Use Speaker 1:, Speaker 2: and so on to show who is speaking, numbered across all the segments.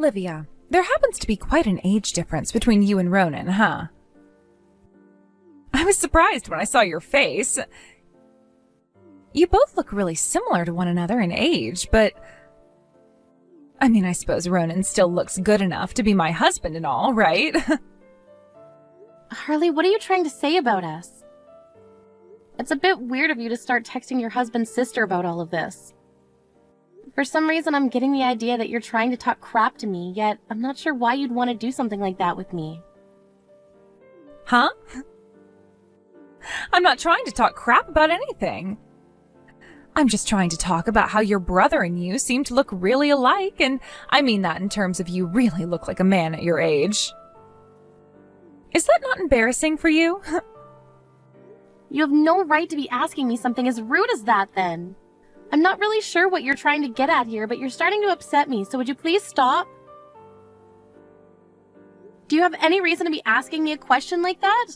Speaker 1: Livia, there happens to be quite an age difference between you and Ronan, huh? I was surprised when I saw your face. You both look really similar to one another in age, but... I suppose Ronan still looks good enough to be my husband and all, right?
Speaker 2: Harley, what are you trying to say about us? It's a bit weird of you to start texting your husband's sister about all of this. For some reason, I'm getting the idea that you're trying to talk crap to me, yet I'm not sure why you'd want to do something like that with me.
Speaker 1: Huh? I'm not trying to talk crap about anything. I'm just trying to talk about how your brother and you seem to look really alike, and I mean that in terms of you really look like a man at your age. Is that not embarrassing for you?
Speaker 2: You have no right to be asking me something as rude as that, then. I'm not really sure what you're trying to get at here, but you're starting to upset me, so would you please stop? Do you have any reason to be asking me a question like that?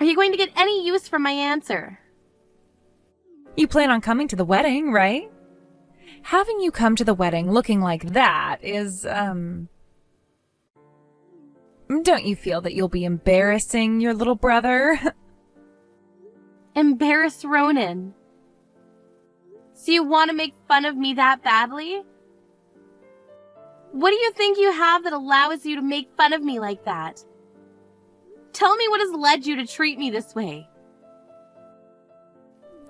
Speaker 2: Are you going to get any use from my answer?
Speaker 1: You plan on coming to the wedding, right? Having you come to the wedding looking like that is, Don't you feel that you'll be embarrassing your little brother?
Speaker 2: Embarrass Ronan? So you want to make fun of me that badly? What do you think you have that allows you to make fun of me like that? Tell me what has led you to treat me this way.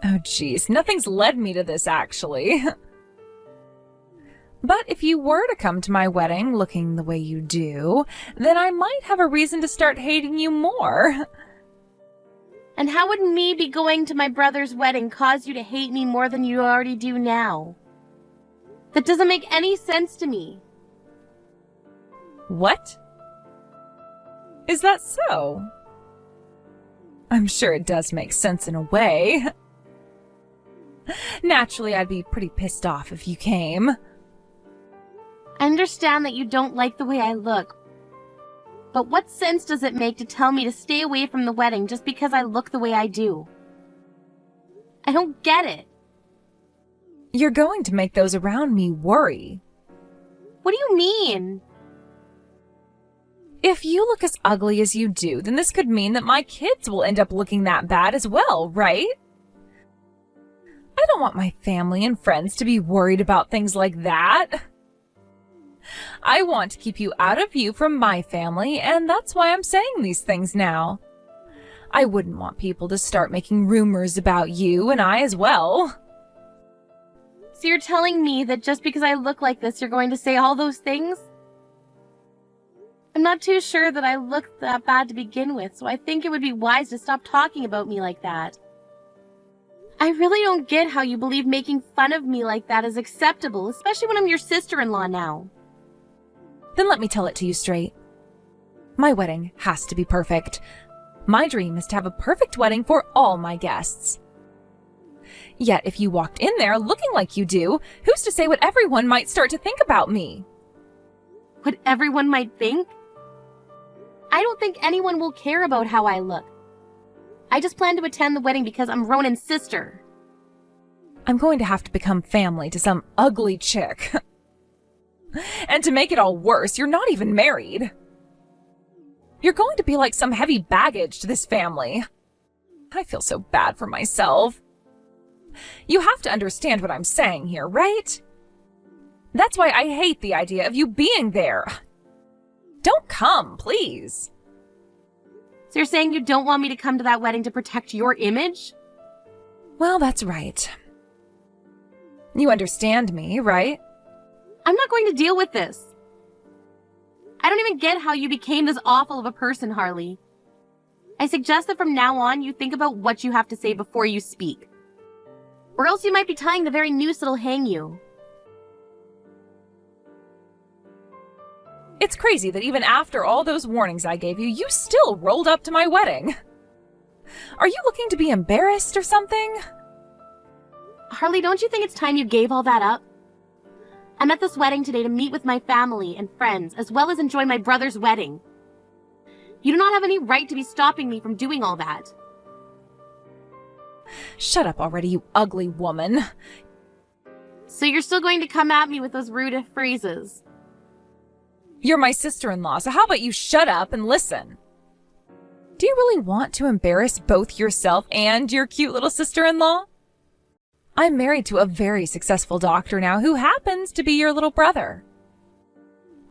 Speaker 1: Oh geez, nothing's led me to this actually. But if you were to come to my wedding looking the way you do, then I might have a reason to start hating you more.
Speaker 2: And how would me be going to my brother's wedding cause you to hate me more than you already do now? That doesn't make any sense to me.
Speaker 1: What? Is that so? I'm sure it does make sense in a way. Naturally, I'd be pretty pissed off if you came.
Speaker 2: I understand that you don't like the way I look, but what sense does it make to tell me to stay away from the wedding just because I look the way I do? I don't get it.
Speaker 1: You're going to make those around me worry.
Speaker 2: What do you mean?
Speaker 1: If you look as ugly as you do, then this could mean that my kids will end up looking that bad as well, right? I don't want my family and friends to be worried about things like that. I want to keep you out of view from my family, and that's why I'm saying these things now. I wouldn't want people to start making rumors about you and I as well.
Speaker 2: So you're telling me that just because I look like this, you're going to say all those things? I'm not too sure that I look that bad to begin with, so I think it would be wise to stop talking about me like that. I really don't get how you believe making fun of me like that is acceptable, especially when I'm your sister-in-law now.
Speaker 1: Then let me tell it to you straight. My wedding has to be perfect. My dream is to have a perfect wedding for all my guests. Yet if you walked in there looking like you do, who's to say what everyone might start to think about me?
Speaker 2: What everyone might think? I don't think anyone will care about how I look. I just plan to attend the wedding because I'm Ronan's sister.
Speaker 1: I'm going to have to become family to some ugly chick. And to make it all worse, you're not even married. You're going to be like some heavy baggage to this family. I feel so bad for myself. You have to understand what I'm saying here, right? That's why I hate the idea of you being there. Don't come, please.
Speaker 2: So you're saying you don't want me to come to that wedding to protect your image?
Speaker 1: Well, that's right. You understand me, right?
Speaker 2: I'm not going to deal with this. I don't even get how you became this awful of a person, Harley. I suggest that from now on you think about what you have to say before you speak. Or else you might be tying the very noose that'll hang you.
Speaker 1: It's crazy that even after all those warnings I gave you, you still rolled up to my wedding. Are you looking to be embarrassed or something?
Speaker 2: Harley, don't you think it's time you gave all that up? I'm at this wedding today to meet with my family and friends, as well as enjoy my brother's wedding. You do not have any right to be stopping me from doing all that.
Speaker 1: Shut up already, you ugly woman.
Speaker 2: So you're still going to come at me with those rude phrases?
Speaker 1: You're my sister-in-law, so how about you shut up and listen? Do you really want to embarrass both yourself and your cute little sister-in-law? I'm married to a very successful doctor now who happens to be your little brother.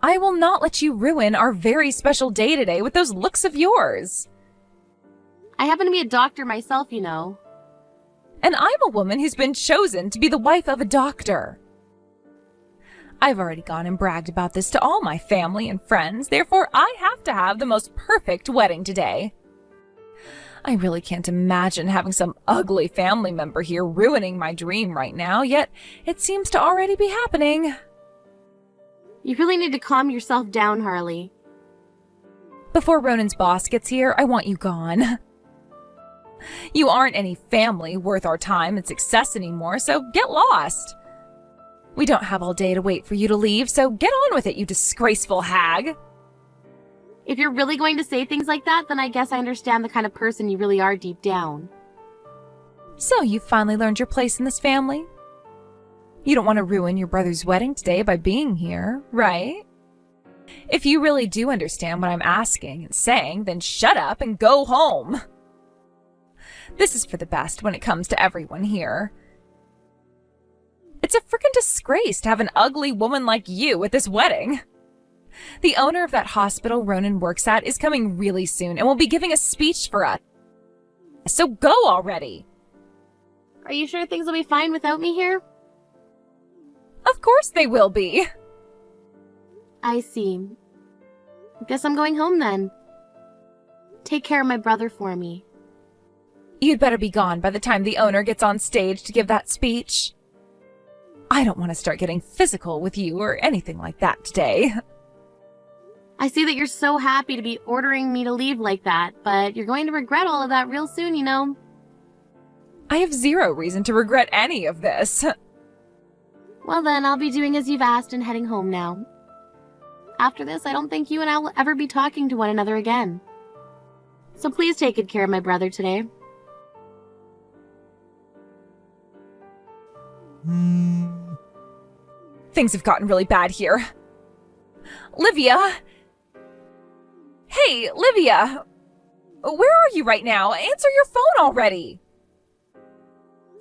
Speaker 1: I will not let you ruin our very special day today with those looks of yours.
Speaker 2: I happen to be a doctor myself, you know.
Speaker 1: And I'm a woman who's been chosen to be the wife of a doctor. I've already gone and bragged about this to all my family and friends, therefore I have to have the most perfect wedding today. I really can't imagine having some ugly family member here ruining my dream right now, yet it seems to already be happening.
Speaker 2: You really need to calm yourself down, Harley.
Speaker 1: Before Ronan's boss gets here, I want you gone. You aren't any family worth our time and success anymore, so get lost. We don't have all day to wait for you to leave, so get on with it, you disgraceful hag.
Speaker 2: If you're really going to say things like that, then I guess I understand the kind of person you really are deep down.
Speaker 1: So you finally learned your place in this family? You don't want to ruin your brother's wedding today by being here, right? If you really do understand what I'm asking and saying, then shut up and go home. This is for the best when it comes to everyone here. It's a frickin' disgrace to have an ugly woman like you at this wedding. The owner of that hospital Ronan works at is coming really soon and will be giving a speech for us. So go already.
Speaker 2: Are you sure things will be fine without me here?
Speaker 1: Of course they will be.
Speaker 2: I see. Guess I'm going home then. Take care of my brother for me.
Speaker 1: You'd better be gone by the time the owner gets on stage to give that speech. I don't want to start getting physical with you or anything like that today.
Speaker 2: I see that you're so happy to be ordering me to leave like that, but you're going to regret all of that real soon, you know.
Speaker 1: I have zero reason to regret any of this.
Speaker 2: Well then, I'll be doing as you've asked and heading home now. After this, I don't think you and I will ever be talking to one another again. So please take good care of my brother today.
Speaker 1: Things have gotten really bad here. Livia! Hey, Livia! Where are you right now? Answer your phone already!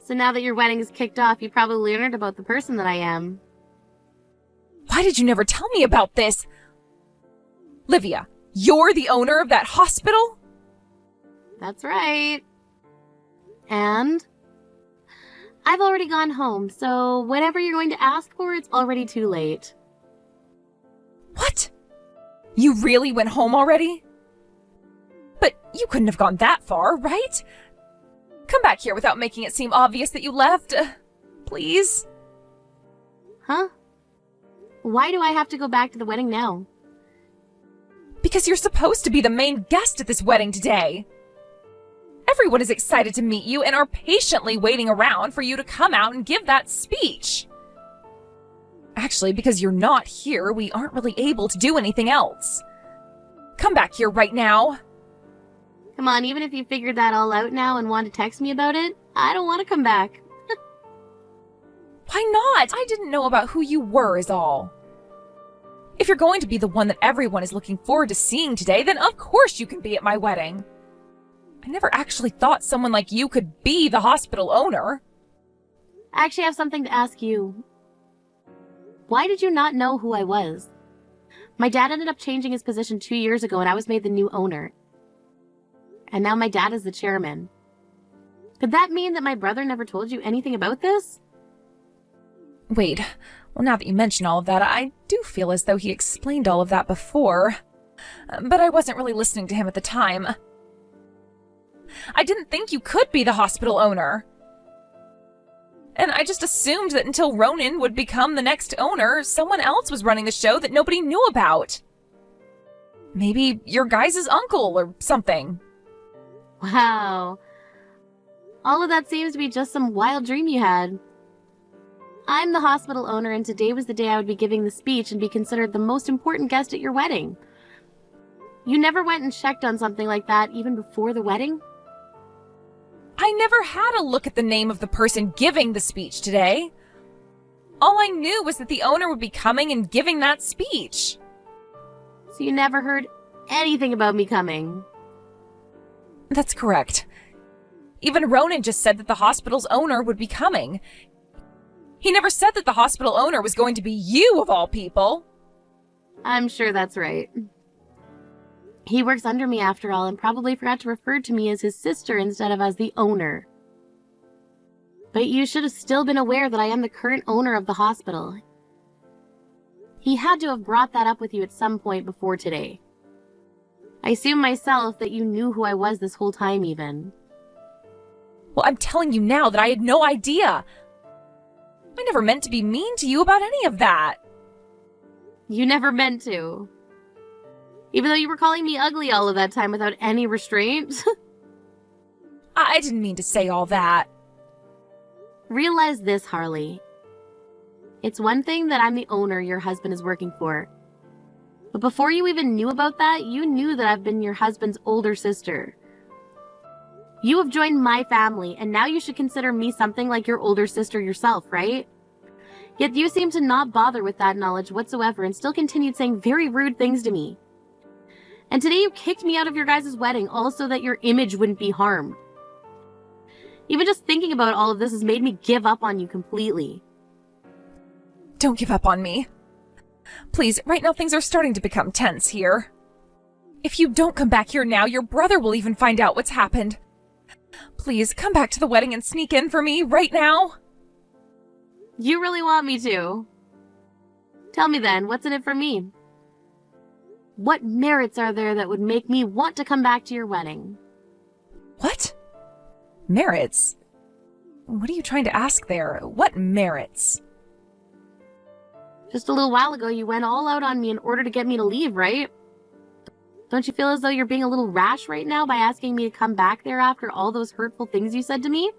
Speaker 2: So now that your wedding is kicked off, you probably learned about the person that I am.
Speaker 1: Why did you never tell me about this? Livia, you're the owner of that hospital?
Speaker 2: That's right. And I've already gone home, so whatever you're going to ask for, it's already too late.
Speaker 1: What? You really went home already? But you couldn't have gone that far, right? Come back here without making it seem obvious that you left. Please?
Speaker 2: Huh? Why do I have to go back to the wedding now?
Speaker 1: Because you're supposed to be the main guest at this wedding today. Everyone is excited to meet you and are patiently waiting around for you to come out and give that speech. Actually, because you're not here, we aren't really able to do anything else. Come back here right now.
Speaker 2: Come on, even if you figured that all out now and want to text me about it, I don't want to come back.
Speaker 1: Why not? I didn't know about who you were is all. If you're going to be the one that everyone is looking forward to seeing today, then of course you can be at my wedding. I never actually thought someone like you could be the hospital owner.
Speaker 2: I actually have something to ask you. Why did you not know who I was? My dad ended up changing his position 2 years ago and I was made the new owner. And now my dad is the chairman. Could that mean that my brother never told you anything about this?
Speaker 1: Wait, well now that you mention all of that, I do feel as though he explained all of that before. But I wasn't really listening to him at the time. I didn't think you could be the hospital owner. And I just assumed that until Ronan would become the next owner, someone else was running the show that nobody knew about. Maybe your guys' uncle or something.
Speaker 2: Wow. All of that seems to be just some wild dream you had. I'm the hospital owner and today was the day I would be giving the speech and be considered the most important guest at your wedding. You never went and checked on something like that even before the wedding?
Speaker 1: I never had a look at the name of the person giving the speech today. All I knew was that the owner would be coming and giving that speech.
Speaker 2: So you never heard anything about me coming.
Speaker 1: That's correct. Even Ronan just said that the hospital's owner would be coming. He never said that the hospital owner was going to be you, of all people.
Speaker 2: I'm sure that's right. He works under me after all and probably forgot to refer to me as his sister instead of as the owner. But you should have still been aware that I am the current owner of the hospital. He had to have brought that up with you at some point before today. I assume myself that you knew who I was this whole time even.
Speaker 1: Well, I'm telling you now that I had no idea. I never meant to be mean to you about any of that.
Speaker 2: You never meant to. Even though you were calling me ugly all of that time without any restraint.
Speaker 1: I didn't mean to say all that.
Speaker 2: Realize this, Harley. It's one thing that I'm the owner your husband is working for. But before you even knew about that, you knew that I've been your husband's older sister. You have joined my family, and now you should consider me something like your older sister yourself, right? Yet you seem to not bother with that knowledge whatsoever and still continued saying very rude things to me. And today you kicked me out of your guys' wedding, all so that your image wouldn't be harmed. Even just thinking about all of this has made me give up on you completely.
Speaker 1: Don't give up on me. Please, right now things are starting to become tense here. If you don't come back here now, your brother will even find out what's happened. Please, come back to the wedding and sneak in for me right now.
Speaker 2: You really want me to? Tell me then, what's in it for me? What merits are there that would make me want to come back to your wedding?
Speaker 1: What? Merits? What are you trying to ask there? What merits?
Speaker 2: Just a little while ago, you went all out on me in order to get me to leave, right? Don't you feel as though you're being a little rash right now by asking me to come back there after all those hurtful things you said to me?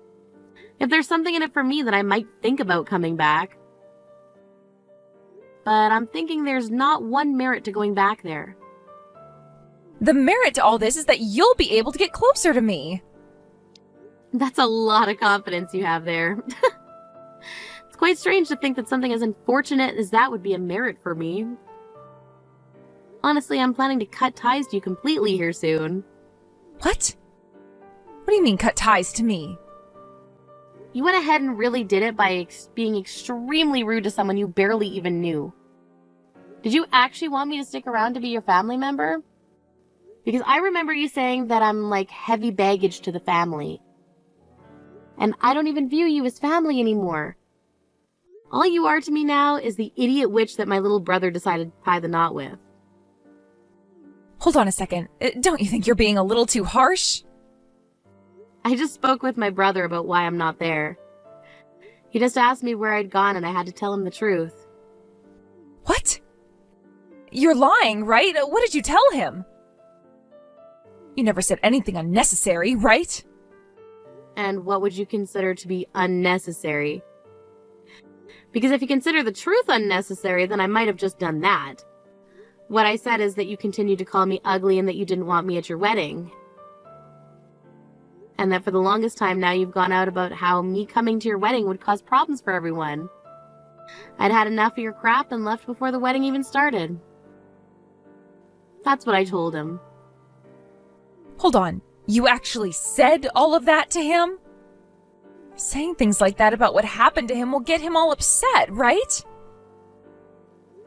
Speaker 2: If there's something in it for me, then I might think about coming back. But I'm thinking there's not one merit to going back there.
Speaker 1: The merit to all this is that you'll be able to get closer to me.
Speaker 2: That's a lot of confidence you have there. It's quite strange to think that something as unfortunate as that would be a merit for me. Honestly, I'm planning to cut ties to you completely here soon.
Speaker 1: What? What do you mean cut ties to me?
Speaker 2: You went ahead and really did it by being extremely rude to someone you barely even knew. Did you actually want me to stick around to be your family member? Because I remember you saying that I'm like heavy baggage to the family. And I don't even view you as family anymore. All you are to me now is the idiot witch that my little brother decided to tie the knot with.
Speaker 1: Hold on a second. Don't you think you're being a little too harsh?
Speaker 2: I just spoke with my brother about why I'm not there. He just asked me where I'd gone and I had to tell him the truth.
Speaker 1: What? You're lying, right? What did you tell him? You never said anything unnecessary, right?
Speaker 2: And what would you consider to be unnecessary? Because if you consider the truth unnecessary, then I might have just done that. What I said is that you continued to call me ugly and that you didn't want me at your wedding. And that for the longest time now you've gone out about how me coming to your wedding would cause problems for everyone. I'd had enough of your crap and left before the wedding even started. That's what I told him.
Speaker 1: Hold on. You actually said all of that to him? Saying things like that about what happened to him will get him all upset, right?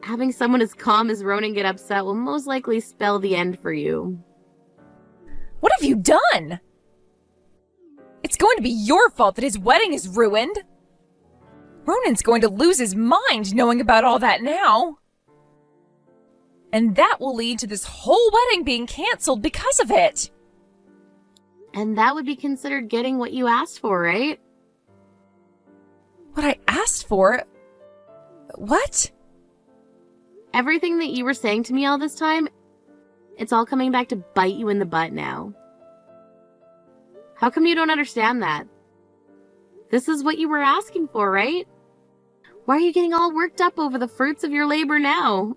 Speaker 2: Having someone as calm as Ronan get upset will most likely spell the end for you.
Speaker 1: What have you done? It's going to be your fault that his wedding is ruined. Ronan's going to lose his mind knowing about all that now. And that will lead to this whole wedding being canceled because of it.
Speaker 2: And that would be considered getting what you asked for, right?
Speaker 1: What I asked for? What?
Speaker 2: Everything that you were saying to me all this time, it's all coming back to bite you in the butt now. How come you don't understand that? This is what you were asking for, right? Why are you getting all worked up over the fruits of your labor now?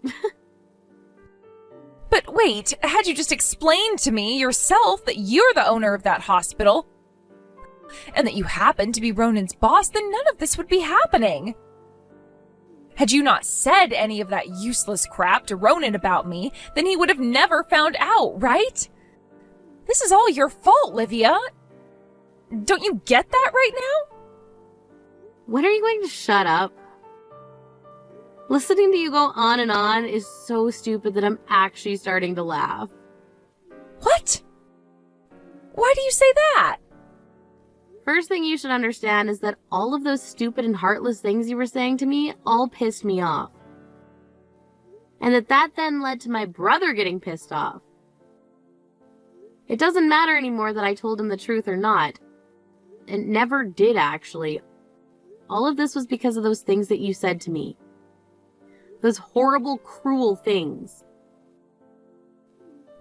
Speaker 1: But wait, had you just explained to me yourself that you're the owner of that hospital, and that you happen to be Ronan's boss, then none of this would be happening. Had you not said any of that useless crap to Ronan about me, then he would have never found out, right? This is all your fault, Livia. Don't you get that right now?
Speaker 2: When are you going to shut up? Listening to you go on and on is so stupid that I'm actually starting to laugh.
Speaker 1: What? Why do you say that?
Speaker 2: First thing you should understand is that all of those stupid and heartless things you were saying to me all pissed me off. And that then led to my brother getting pissed off. It doesn't matter anymore that I told him the truth or not. It never did, actually. All of this was because of those things that you said to me. Those horrible, cruel things.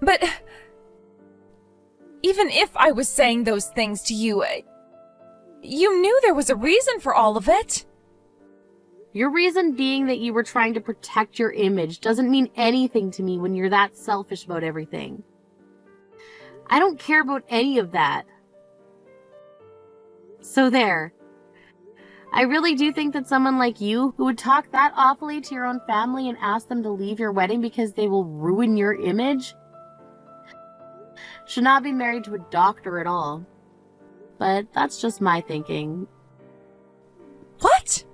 Speaker 1: But even if I was saying those things to you, you knew there was a reason for all of it.
Speaker 2: Your reason being that you were trying to protect your image doesn't mean anything to me when you're that selfish about everything. I don't care about any of that. So there. I really do think that someone like you, who would talk that awfully to your own family and ask them to leave your wedding because they will ruin your image, should not be married to a doctor at all. But that's just my thinking.
Speaker 1: What?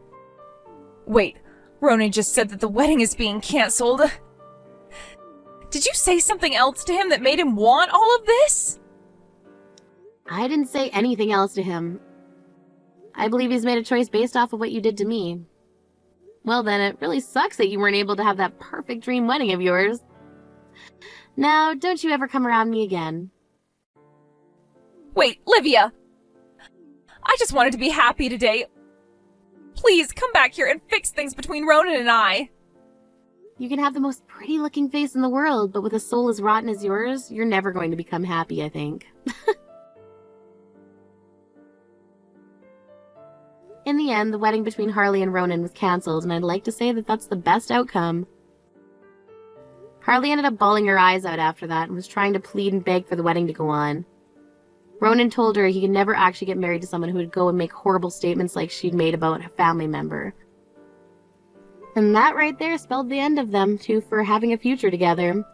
Speaker 1: Wait, Ronan just said that the wedding is being cancelled. Did you say something else to him that made him want all of this?
Speaker 2: I didn't say anything else to him. I believe he's made a choice based off of what you did to me. Well then, it really sucks that you weren't able to have that perfect dream wedding of yours. Now, don't you ever come around me again.
Speaker 1: Wait, Livia! I just wanted to be happy today. Please, come back here and fix things between Ronan and I.
Speaker 2: You can have the most pretty looking face in the world, but with a soul as rotten as yours, you're never going to become happy, I think. In the end, the wedding between Harley and Ronan was cancelled, and I'd like to say that that's the best outcome. Harley ended up bawling her eyes out after that and was trying to plead and beg for the wedding to go on. Ronan told her he could never actually get married to someone who would go and make horrible statements like she'd made about a family member. And that right there spelled the end of them two for having a future together.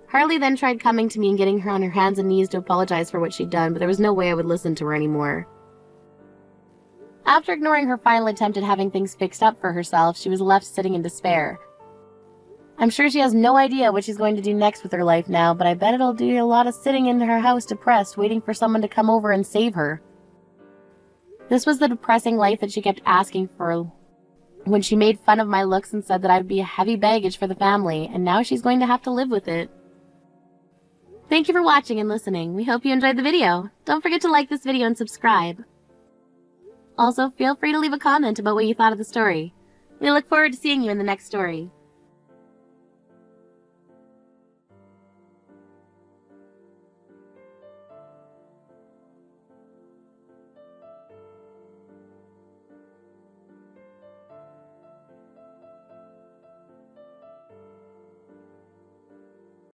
Speaker 2: Harley then tried coming to me and getting her on her hands and knees to apologize for what she'd done, but there was no way I would listen to her anymore. After ignoring her final attempt at having things fixed up for herself, she was left sitting in despair. I'm sure she has no idea what she's going to do next with her life now, but I bet it'll do a lot of sitting in her house depressed, waiting for someone to come over and save her. This was the depressing life that she kept asking for when she made fun of my looks and said that I'd be a heavy baggage for the family, and now she's going to have to live with it. Thank you for watching and listening. We hope you enjoyed the video. Don't forget to like this video and subscribe. Also, feel free to leave a comment about what you thought of the story. We look forward to seeing you in the next story.